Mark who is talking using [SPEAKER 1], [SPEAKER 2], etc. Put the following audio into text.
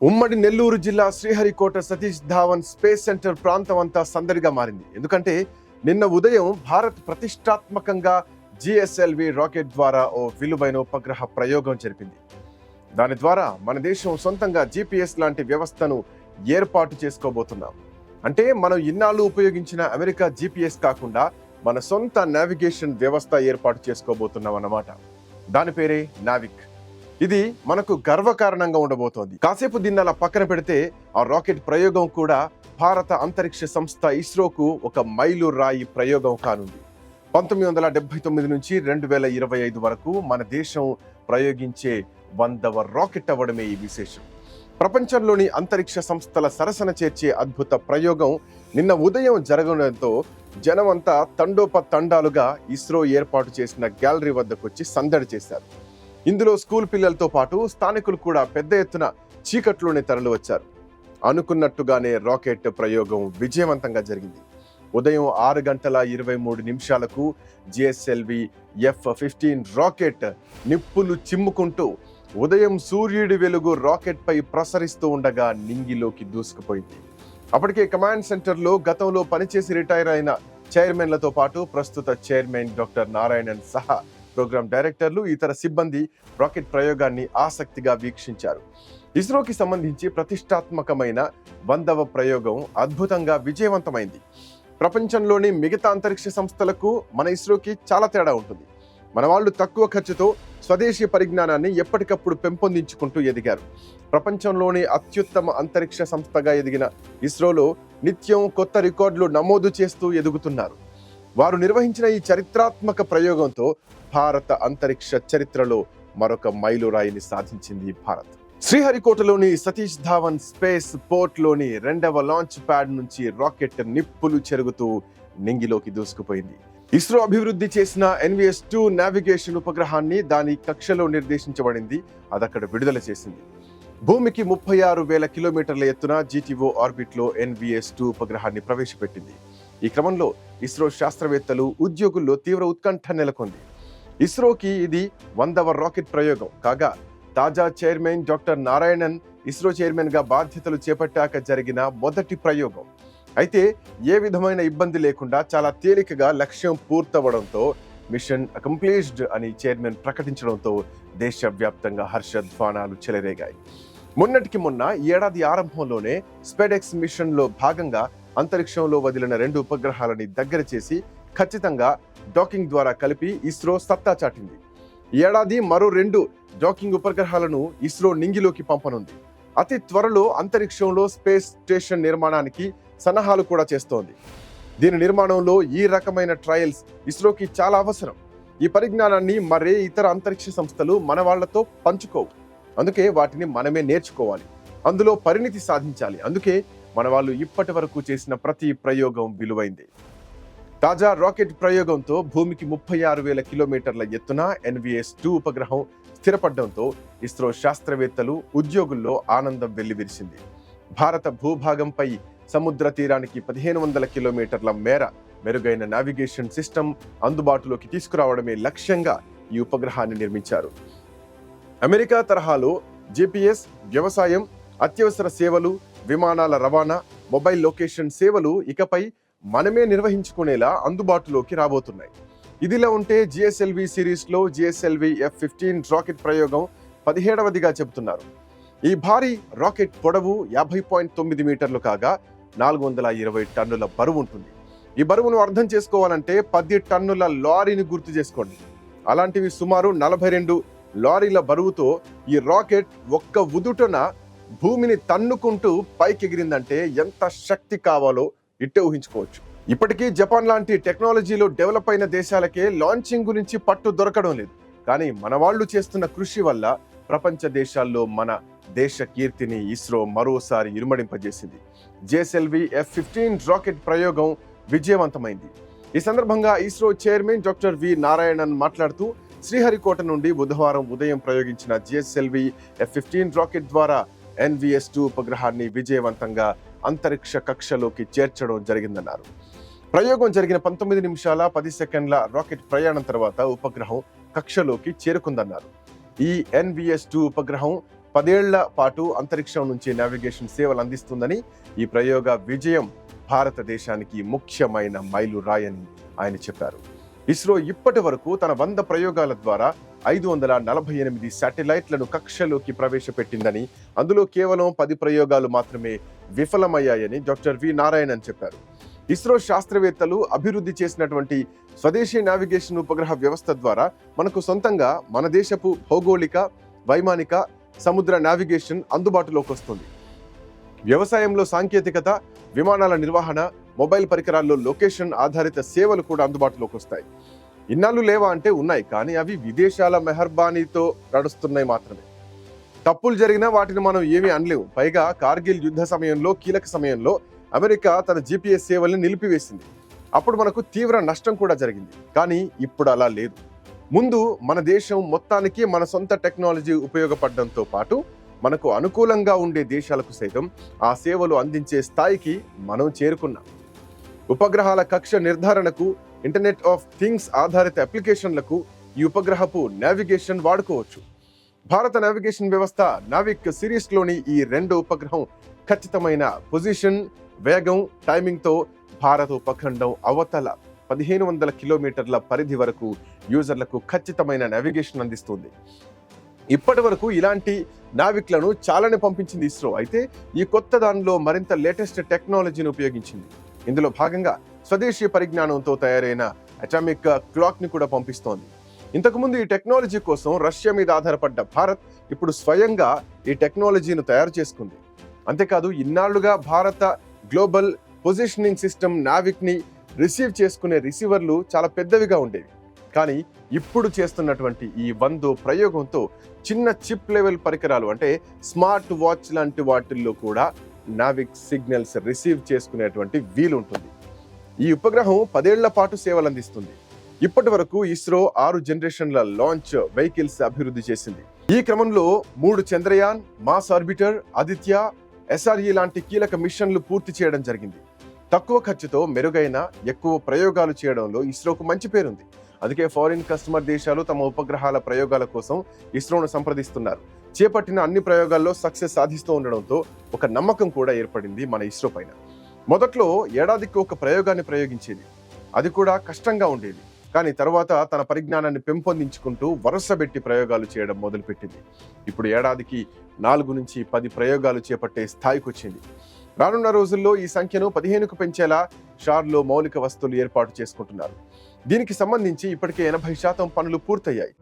[SPEAKER 1] ఉమ్మడి నెల్లూరు జిల్లా Sriharikota Satish Dhawan space centre ప్రాంతం అంతా సందడిగా మారింది. ఎందుకంటే నిన్న ఉదయం భారత్ ప్రతిష్టాత్మకంగా జిఎస్ఎల్వి రాకెట్ ద్వారా ఓ విలువైన ఉపగ్రహ ప్రయోగం జరిపింది. దాని ద్వారా మన దేశం సొంతంగా జిపిఎస్ లాంటి వ్యవస్థను ఏర్పాటు చేసుకోబోతున్నాం. అంటే మనం ఇన్నాళ్ళు ఉపయోగించిన అమెరికా జిపిఎస్ కాకుండా మన సొంత నావిగేషన్ వ్యవస్థ ఏర్పాటు చేసుకోబోతున్నాం అన్నమాట. దాని పేరే నావిక్. ఇది మనకు గర్వకారణంగా ఉండబోతోంది. కాసేపు దీన్ని అలా పక్కన పెడితే ఆ రాకెట్ ప్రయోగం కూడా భారత అంతరిక్ష సంస్థ ఇస్రోకు ఒక మైలు రాయి ప్రయోగం కానుంది. 1979 నుంచి 2025 వరకు మన దేశం ప్రయోగించే 100వ రాకెట్ అవ్వడమే ఈ విశేషం. ప్రపంచంలోని అంతరిక్ష సంస్థల సరసన చేర్చే అద్భుత ప్రయోగం నిన్న ఉదయం జరగడంతో జనమంతా తండోపతండాలుగా ఇస్రో ఏర్పాటు చేసిన గ్యాలరీ వద్దకొచ్చి సందడి చేశారు. ఇందులో స్కూల్ పిల్లలతో పాటు స్థానికులు కూడా పెద్ద ఎత్తున చీకట్లోనే తరలి వచ్చారు. అనుకున్నట్టుగానే రాకెట్ ప్రయోగం విజయవంతంగా జరిగింది. ఉదయం 6:23 జిఎస్ఎల్వి F-15 రాకెట్ నిప్పులు చిమ్ముకుంటూ ఉదయం సూర్యుడి వెలుగు రాకెట్ పై ప్రసరిస్తూ ఉండగా నింగిలోకి దూసుకుపోయింది. అప్పటికే కమాండ్ సెంటర్లో గతంలో పనిచేసి రిటైర్ అయిన చైర్మన్లతో పాటు ప్రస్తుత చైర్మన్ డాక్టర్ నారాయణన్ సహా ప్రోగ్రామ్ డైరెక్టర్లు, ఇతర సిబ్బంది రాకెట్ ప్రయోగాన్ని ఆసక్తిగా వీక్షించారు. ఇస్రోకి సంబంధించి ప్రతిష్టాత్మకమైన 100వ ప్రయోగం అద్భుతంగా విజయవంతమైంది. ప్రపంచంలోని మిగతా అంతరిక్ష సంస్థలకు మన ఇస్రోకి చాలా తేడా ఉంటుంది. మన వాళ్ళు తక్కువ ఖర్చుతో స్వదేశీ పరిజ్ఞానాన్ని ఎప్పటికప్పుడు పెంపొందించుకుంటూ ఎదిగారు. ప్రపంచంలోని అత్యుత్తమ అంతరిక్ష సంస్థగా ఎదిగిన ఇస్రోలో నిత్యం కొత్త రికార్డులు నమోదు చేస్తూ ఎదుగుతున్నారు. వారు నిర్వహించిన ఈ చరిత్రాత్మక ప్రయోగంతో భారత అంతరిక్ష చరిత్రలో మరొక మైలురాయిని సాధించింది భారత్. శ్రీహరికోటలోని సతీష్ ధావన్ స్పేస్ పోర్ట్ లోని 2వ లాంచ్ ప్యాడ్ నుంచి రాకెట్ నిప్పులు చెరుగుతూ నింగిలోకి దూసుకుపోయింది. ఇస్రో అభివృద్ధి చేసిన NVS-2 నావిగేషన్ ఉపగ్రహాన్ని దాని కక్షలో నిర్దేశించబడింది. అదక్కడ విడుదల చేసింది. భూమికి 36,000 కిలోమీటర్ల ఎత్తున GTO ఆర్బిట్ లో NVS-2 ఉపగ్రహాన్ని ప్రవేశపెట్టింది. ఈ క్రమంలో ఇస్రో శాస్త్రవేత్తలు, ఉద్యోగుల్లో తీవ్ర ఉత్కంఠ నెలకొంది. ఇస్రోకి ఇది 100వ రాకెట్ ప్రయోగం కాగా, తాజా chairman doctor Narayanan ISRO chairman గా బాధ్యతలు చేపట్టాక జరిగిన మొదటి ప్రయోగం. అయితే ఏ విధమైన ఇబ్బంది లేకుండా చాలా తేలికగా లక్ష్యం పూర్తవడంతో మిషన్ అకంప్లీష్డ్ అని చైర్మన్ ప్రకటించడంతో దేశవ్యాప్తంగా హర్షధ్వానాలు చెలరేగాయి. మొన్నటికి మొన్న ఈ ఏడాది ఆరంభంలోనే స్పెడెక్స్ మిషన్ లో భాగంగా అంతరిక్షంలో వదిలిన 2 ఉపగ్రహాలని దగ్గర చేసి ఖచ్చితంగా డాకింగ్ ద్వారా కలిపి ఇస్రో సత్తా చాటింది. ఈ ఏడాది మరో 2 డాకింగ్ ఉపగ్రహాలను ఇస్రో నింగిలోకి పంపనుంది. అతి త్వరలో అంతరిక్షంలో స్పేస్ స్టేషన్ నిర్మాణానికి సన్నాహాలు కూడా చేస్తోంది. దీని నిర్మాణంలో ఈ రకమైన ట్రయల్స్ ఇస్రోకి చాలా అవసరం. ఈ పరిజ్ఞానాన్ని మరే ఇతర అంతరిక్ష సంస్థలు మన వాళ్లతో పంచుకోవు. అందుకే వాటిని మనమే నేర్చుకోవాలి, అందులో పరిణితి సాధించాలి. అందుకే మన వాళ్ళు ఇప్పటి వరకు చేసిన ప్రతి ప్రయోగం విలువైంది. తాజా రాకెట్ ప్రయోగంతో భూమికి 36,000 కిలోమీటర్ల ఎత్తున NVS-2 ఉపగ్రహం స్థిరపడడంతో ఇస్రో శాస్త్రవేత్తలు, ఉద్యోగుల్లో ఆనందం వెల్లివిరిసింది. భారత భూభాగంపై సముద్ర తీరానికి 1,500 కిలోమీటర్ల మేర మెరుగైన నావిగేషన్ సిస్టమ్ అందుబాటులోకి తీసుకురావడమే లక్ష్యంగా ఈ ఉపగ్రహాన్ని నిర్మించారు. అమెరికా తరహాలో GPS, వ్యవసాయం, అత్యవసర సేవలు, విమానాల రవాణా, మొబైల్ లొకేషన్ సేవలు ఇకపై మనమే నిర్వహించుకునేలా అందుబాటులోకి రాబోతున్నాయి. ఇదిలా ఉంటే జిఎస్ఎల్వి సిరీస్ లో జిఎస్ఎల్వి F-15 రాకెట్ ప్రయోగం 17వదిగా చెబుతున్నారు. ఈ భారీ రాకెట్ పొడవు 50.9 మీటర్లు కాగా 420 టన్నుల బరువు ఉంటుంది. ఈ బరువును అర్థం చేసుకోవాలంటే 10 టన్నుల లారీని గుర్తు చేసుకోండి. అలాంటివి సుమారు 42 లారీల బరువుతో ఈ రాకెట్ ఒక్క ఉదుటన భూమిని తన్నుకుంటూ పైకెగిరిందంటే ఎంత శక్తి కావాలో ఇట్టే ఊహించుకోవచ్చు. ఇప్పటికీ జపాన్ లాంటి టెక్నాలజీలో డెవలప్ అయిన దేశాలకే లాంచింగ్ గురించి పట్టు దొరకడం లేదు. కానీ మన వాళ్ళు చేస్తున్న కృషి వల్ల ప్రపంచ దేశాల్లో మన దేశ కీర్తిని ఇస్రో మరోసారి ఇనుమడింపజేసింది. జిఎస్ఎల్వి F-15 రాకెట్ ప్రయోగం విజయవంతమైంది. ఈ సందర్భంగా ISRO chairman doctor V Narayanan మాట్లాడుతూ, శ్రీహరికోట నుండి బుధవారం ఉదయం ప్రయోగించిన జిఎస్ఎల్వి F-15 రాకెట్ ద్వారా NVS-2 ఉపగ్రహాన్ని విజయవంతంగా అంతరిక్ష కక్షలోకి చేర్చడం జరిగిందన్నారు. ప్రయోగం జరిగిన 19 నిమిషాల 10 సెకండ్ల రాకెట్ ప్రయాణం తర్వాత ఉపగ్రహం కక్షలోకి చేరుకుందన్నారు. ఈ NVS-2 ఉపగ్రహం 10 ఏళ్ల పాటు అంతరిక్షం నుంచి నావిగేషన్ సేవలు అందిస్తుందని, ఈ ప్రయోగ విజయం భారతదేశానికి ముఖ్యమైన మైలురాయని ఆయన చెప్పారు. ఇస్రో ఇప్పటి వరకు తన 100 ప్రయోగాల ద్వారా 548 శాటిలైట్లను కక్షలోకి ప్రవేశపెట్టిందని, అందులో కేవలం 10 ప్రయోగాలు మాత్రమే విఫలమయ్యాయని డాక్టర్ వి నారాయణన్ చెప్పారు. ఇస్రో శాస్త్రవేత్తలు అభివృద్ధి చేసినటువంటి స్వదేశీ నావిగేషన్ ఉపగ్రహ వ్యవస్థ ద్వారా మనకు సొంతంగా మన దేశపు భౌగోళిక, వైమానిక, సముద్ర నావిగేషన్ అందుబాటులోకి వస్తుంది. వ్యవసాయంలో సాంకేతికత, విమానాల నిర్వహణ, మొబైల్ పరికరాల్లో లొకేషన్ ఆధారిత సేవలు కూడా అందుబాటులోకి వస్తాయి. ఇన్నాళ్ళు లేవా అంటే ఉన్నాయి, కానీ అవి విదేశాల మెహర్బానీతో నడుస్తున్నాయి మాత్రమే. తప్పులు జరిగినా వాటిని మనం ఏమీ అనలేము. పైగా కార్గిల్ యుద్ధ సమయంలో, కీలక సమయంలో అమెరికా తన GPS సేవల్ని నిలిపివేసింది. అప్పుడు మనకు తీవ్ర నష్టం కూడా జరిగింది. కానీ ఇప్పుడు అలా లేదు. ముందు మన దేశం మొత్తానికి మన సొంత టెక్నాలజీ ఉపయోగపడడంతో పాటు మనకు అనుకూలంగా ఉండే దేశాలకు సైతం ఆ సేవలు అందించే స్థాయికి మనం చేరుకున్నాం. ఉపగ్రహాల కక్ష నిర్ధారణకు, ఇంటర్నెట్ ఆఫ్ థింగ్స్ ఆధారిత అప్లికేషన్లకు ఈ ఉపగ్రహపు నావిగేషన్ వాడుకోవచ్చు. భారత నావిగేషన్ వ్యవస్థ నావిక్ సిరీస్లోని ఈ 2 ఉపగ్రహం ఖచ్చితమైన పొజిషన్, వేగం, టైమింగ్తో భారత ఉపఖండం అవతల 1500 కిలోమీటర్ల పరిధి వరకు యూజర్లకు ఖచ్చితమైన నావిగేషన్ అందిస్తుంది. ఇప్పటి వరకు ఇలాంటి నావిక్లను చాలానే పంపించింది ఇస్రో. అయితే ఈ కొత్త దానిలో మరింత లేటెస్ట్ టెక్నాలజీని ఉపయోగించింది. ఇందులో భాగంగా స్వదేశీ పరిజ్ఞానంతో తయారైన అటామిక్ క్లాక్ ని కూడా పంపిస్తోంది. ఇంతకుముందు ఈ టెక్నాలజీ కోసం రష్యా మీద ఆధారపడ్డ భారత్ ఇప్పుడు స్వయంగా ఈ టెక్నాలజీని తయారు చేసుకుంది. అంతేకాదు, ఇన్నాళ్లుగా భారత గ్లోబల్ పొజిషనింగ్ సిస్టమ్ నావిక్ ని రిసీవ్ చేసుకునే రిసీవర్లు చాలా పెద్దవిగా ఉండేవి. కానీ ఇప్పుడు చేస్తున్నటువంటి ఈ 100 ప్రయోగంతో చిన్న చిప్ లెవెల్ పరికరాలు, అంటే స్మార్ట్ వాచ్ లాంటి వాటిల్లో కూడా నావిక్ సిగ్నల్స్ రిసీవ్ చేసుకునేటువంటి వీలుంటుంది. ఈ ఉపగ్రహం 10 ఏళ్ల పాటు సేవలు అందిస్తుంది. ఇప్పటి వరకు ఇస్రో 6 జనరేషన్ల లాంచ్ వెహికల్స్ అభివృద్ధి చేసింది. ఈ క్రమంలో 3 Chandrayaan, Mars orbiter, Aditya, SRE లాంటి కీలక మిషన్లు పూర్తి చేయడం జరిగింది. తక్కువ ఖర్చుతో మెరుగైన, ఎక్కువ ప్రయోగాలు చేయడంలో ఇస్రోకు మంచి పేరుంది. అందుకే ఫారిన్ కస్టమర్ దేశాలు తమ ఉపగ్రహాల ప్రయోగాల కోసం ఇస్రోను సంప్రదిస్తున్నారు. చేపట్టిన అన్ని ప్రయోగాల్లో సక్సెస్ సాధిస్తూ ఉండడంతో ఒక నమ్మకం కూడా ఏర్పడింది మన ఇస్రో పైన. మొదట్లో ఏడాదికి ఒక ప్రయోగాన్ని ప్రయోగించేది. అది కూడా కష్టంగా ఉండేది. కానీ తర్వాత తన పరిజ్ఞానాన్ని పెంపొందించుకుంటూ వరుసబెట్టి ప్రయోగాలు చేయడం మొదలుపెట్టింది. ఇప్పుడు ఏడాదికి 4 నుంచి 10 ప్రయోగాలు చేపట్టే స్థాయికి వచ్చింది. రానున్న రోజుల్లో ఈ సంఖ్యను 15కు పెంచేలా షార్లో మౌలిక వస్తువులు ఏర్పాటు చేసుకుంటున్నారు. దీనికి సంబంధించి ఇప్పటికే 80% పనులు పూర్తయ్యాయి.